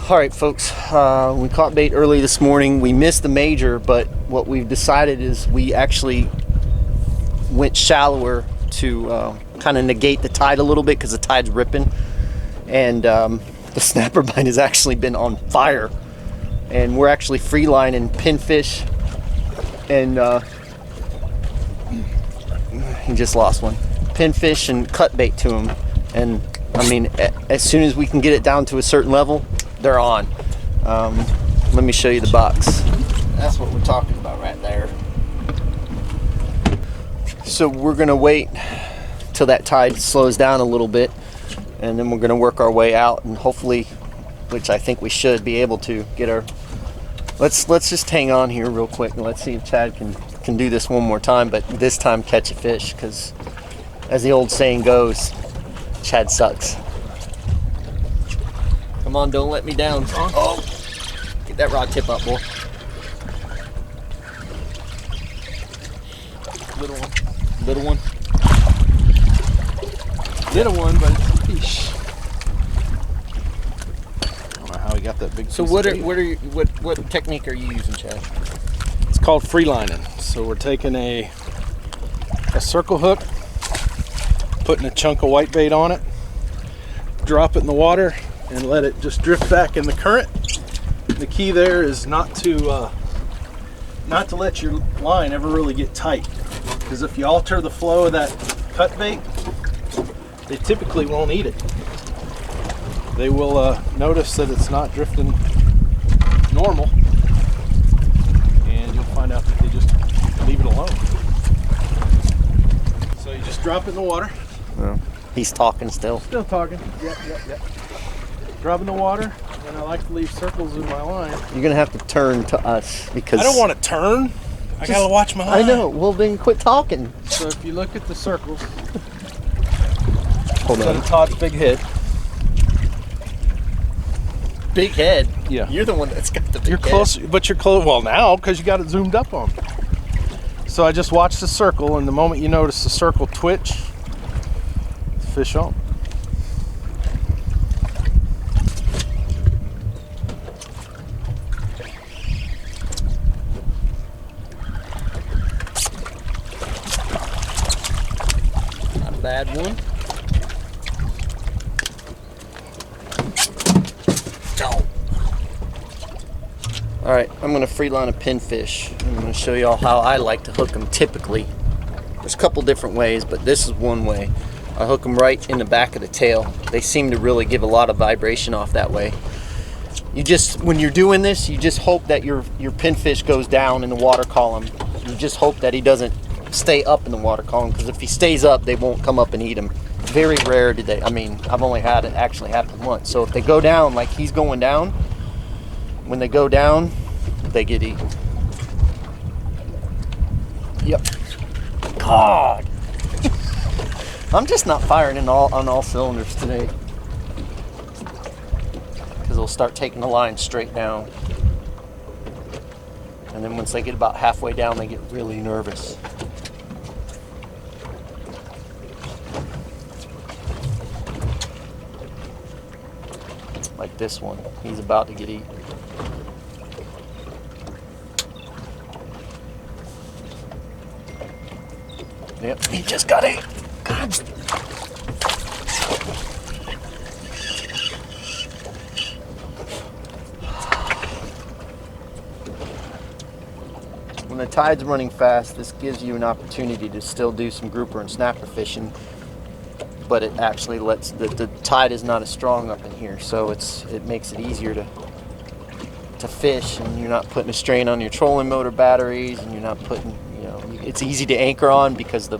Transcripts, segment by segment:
All right, folks, we caught bait early this morning. We missed the major, but what we've decided is we actually went shallower to kind of negate the tide a little bit because the tide's ripping. And the snapper bite has actually been on fire. And we're actually free lining pinfish. And he just lost one. Pinfish and cut bait to him. And I mean, as soon as we can get it down to a certain level, they're on. Let me show you the box. That's what we're talking about right there. So we're gonna wait till that tide slows down a little bit, and then we're gonna work our way out, and hopefully, which I think we should be able to get our. Let's just hang on here real quick and let's see if Chad can do this one more time, but this time catch a fish, because as the old saying goes, Chad sucks. Come on, don't let me down. Oh, get that rod tip up, boy. Little one. Little one. Little one, but it's a fish. I don't know how he got that big. So what technique are you using, Chad? It's called free lining. So we're taking a circle hook, putting a chunk of white bait on it, drop it in the water, and let it just drift back in the current. The key there is not to let your line ever really get tight, because if you alter the flow of that cut bait, they typically won't eat it. They will notice that it's not drifting normal, and you'll find out that they just leave it alone. So you just drop it in the water. Oh, he's talking still. Still talking. Yep. Drop in the water, and I like to leave circles in my line. You're gonna have to turn to us because I don't want to turn. I gotta watch my line. I know. Well, then quit talking. So if you look at the circles, hold on. Todd's big head. Big head. Yeah. You're the one that's got the big You're close, but you're close. Well, now because you got it zoomed up on. So I just watch the circle, and the moment you notice the circle twitch, fish on. Bad one. All right, I'm gonna free line a pinfish. I'm gonna show y'all how I like to hook them typically. There's a couple different ways, but this is one way. I hook them right in the back of the tail. They seem to really give a lot of vibration off that way. When you're doing this, you just hope that your pinfish goes down in the water column. You just hope that he doesn't stay up in the water column, because if he stays up, they won't come up and eat him. Very rare do they. I mean, I've only had it actually happen once. So if they go down like he's going down, when they go down, they get eaten. Yep. God. I'm just not firing on all cylinders today, because they'll start taking the line straight down. And then once they get about halfway down, they get really nervous. Like this one, he's about to get eaten. Yep, he just got ate. God. When the tide's running fast, this gives you an opportunity to still do some grouper and snapper fishing, but it actually lets the tide is not as strong up in here, so it makes it easier to fish, and you're not putting a strain on your trolling motor batteries, and you're not putting, it's easy to anchor on because the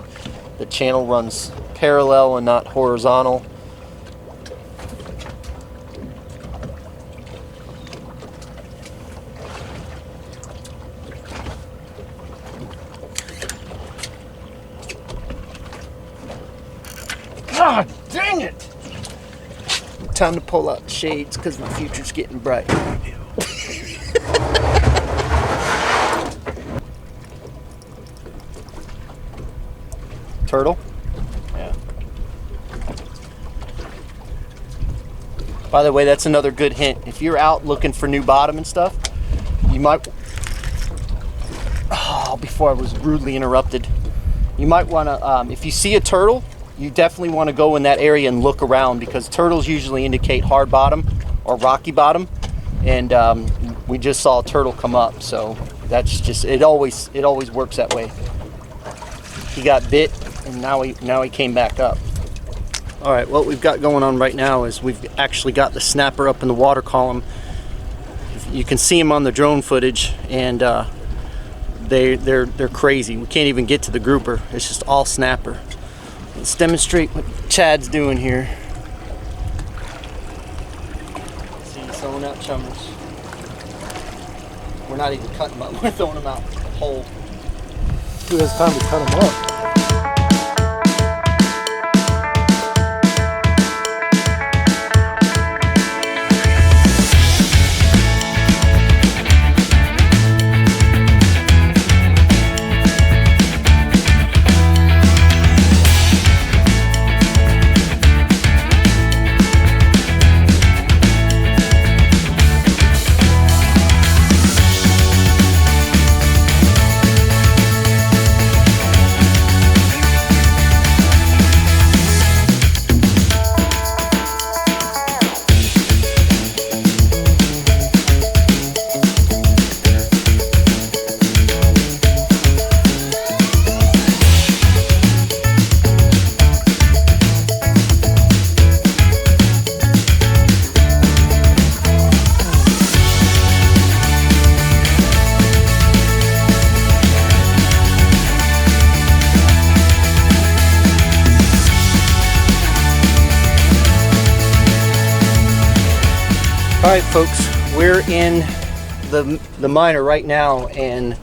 channel runs parallel and not horizontal. God dang it! Time to pull out the shades because my future's getting bright. Turtle? Yeah. By the way, that's another good hint. If you're out looking for new bottom and stuff, you might, before I was rudely interrupted, you might want to, if you see a turtle, you definitely want to go in that area and look around, because turtles usually indicate hard bottom or rocky bottom. And we just saw a turtle come up, so that's just, it always works that way. He got bit, and now he came back up. All right, what we've got going on right now is we've actually got the snapper up in the water column. You can see them on the drone footage, and they're crazy. We can't even get to the grouper. It's just all snapper. Let's demonstrate what Chad's doing here. See, he's throwing out chummers. We're not even cutting them up. We're throwing them out whole. Who has time to cut them up? All right, folks, we're in the minor right now, and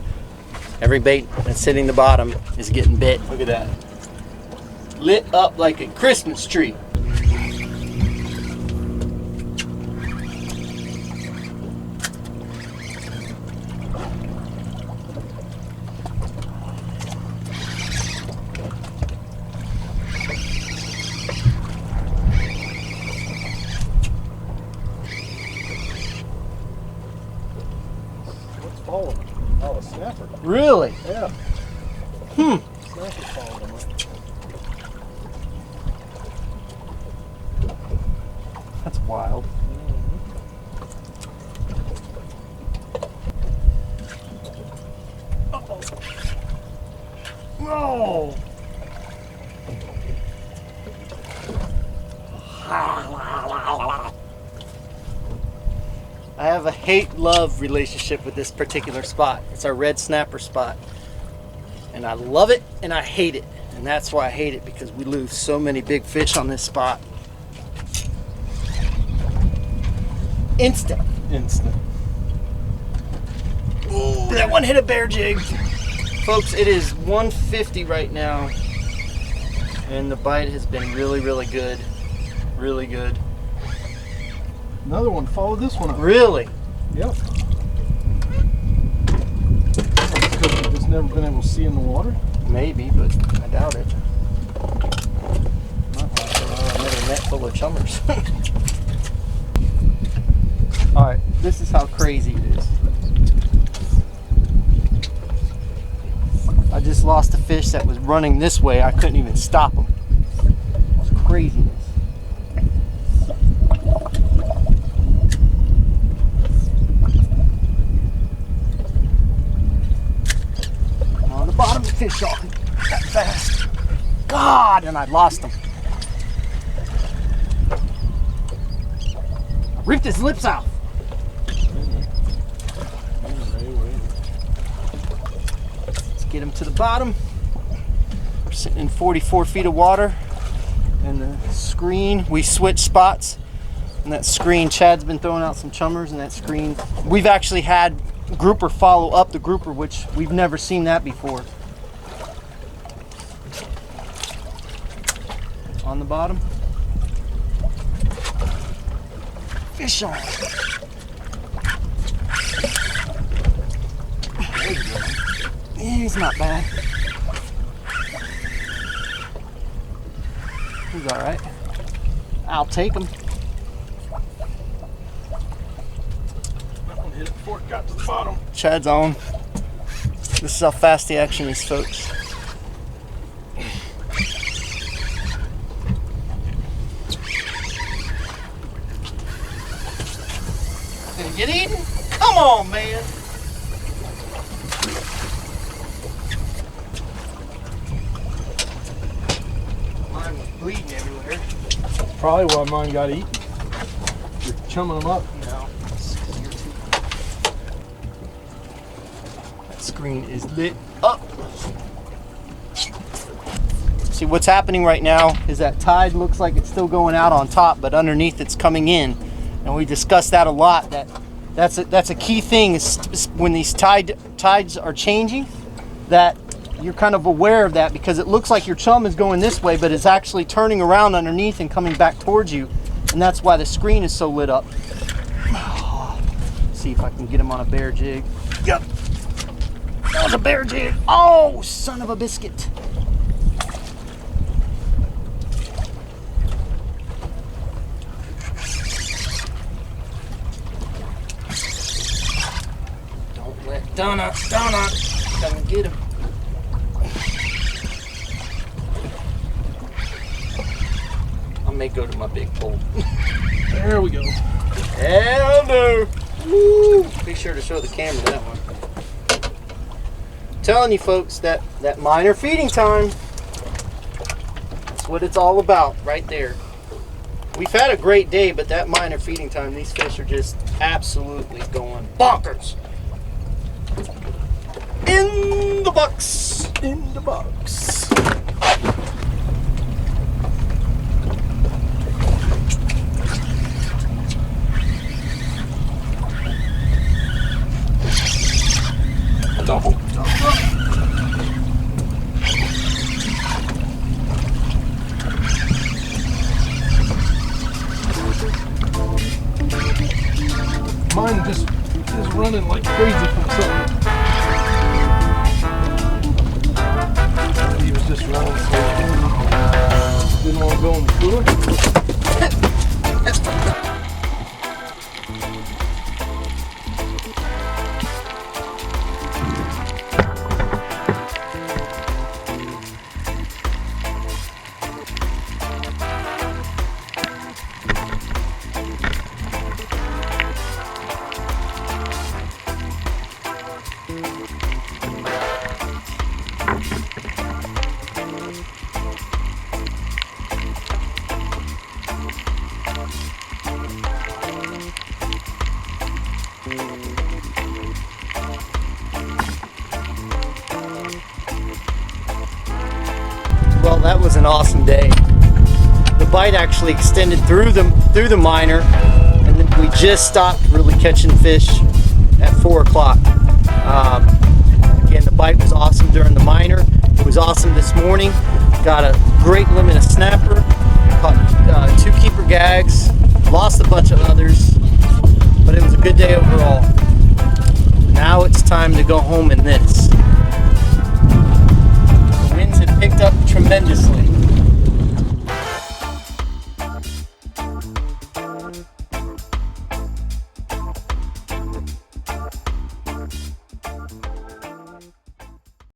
every bait that's hitting the bottom is getting bit. Look at that. Lit up like a Christmas tree. Oh, a snapper. Really? Yeah. Snapper followed him up. That's wild. No. I have a hate-love relationship with this particular spot. It's our red snapper spot. And I love it and I hate it. And that's why I hate it, because we lose so many big fish on this spot. Instant. Ooh, that one hit a bear jig. Folks, it is 150 right now. And the bite has been really, really good. Really good. Another one. Follow this one up. Really? Yep. Because we've just never been able to see in the water. Maybe, but I doubt it. Not like another net full of chummers. All right, this is how crazy it is. I just lost a fish that was running this way. I couldn't even stop him. It's craziness. On the bottom of the fish on that fast. God, and I lost him. I ripped his lips out. Let's get him to the bottom. We're sitting in 44 feet of water. And the screen, we switched spots. And that screen, Chad's been throwing out some chummers, and that screen, we've actually had grouper follow up the grouper, which we've never seen that before. On the bottom. Fish on. Yeah, he's not bad. He's all right. I'll take him. before it got to the bottom. Chad's on. This is how fast the action is, folks. Did he get eaten? Come on, man. Mine was bleeding everywhere. Probably why mine got eaten. You're chumming them up. No, it's 'cause you're too. That screen is lit up. See, what's happening right now is that tide looks like it's still going out on top, but underneath it's coming in. And we discussed that a lot. That's a key thing is when these tides are changing, that you're kind of aware of that, because it looks like your chum is going this way, but it's actually turning around underneath and coming back towards you. And that's why the screen is so lit up. See if I can get him on a bear jig. Yep. That was a bear jig. Oh, son of a biscuit. Don't let Donna, come and get him. I may go to my big pole. There we go. Hell no. Woo. Be sure to show the camera that one. I'm telling you folks, that minor feeding time, that's what it's all about right there. We've had a great day, but that minor feeding time, these fish are just absolutely going bonkers. In the box. In the box. Double. Mine just is running like crazy from something. He was just running so didn't want to go in the cooler. Well, that was an awesome day. The bite actually extended through the minor, and then we just stopped really catching fish at 4 o'clock. Again, the bite was awesome during the minor. It was awesome this morning. Got a great limit of snapper. Caught 2 keeper gags. Lost a bunch of others, but it was a good day overall. Now it's time to go home in this. The winds had picked up tremendously.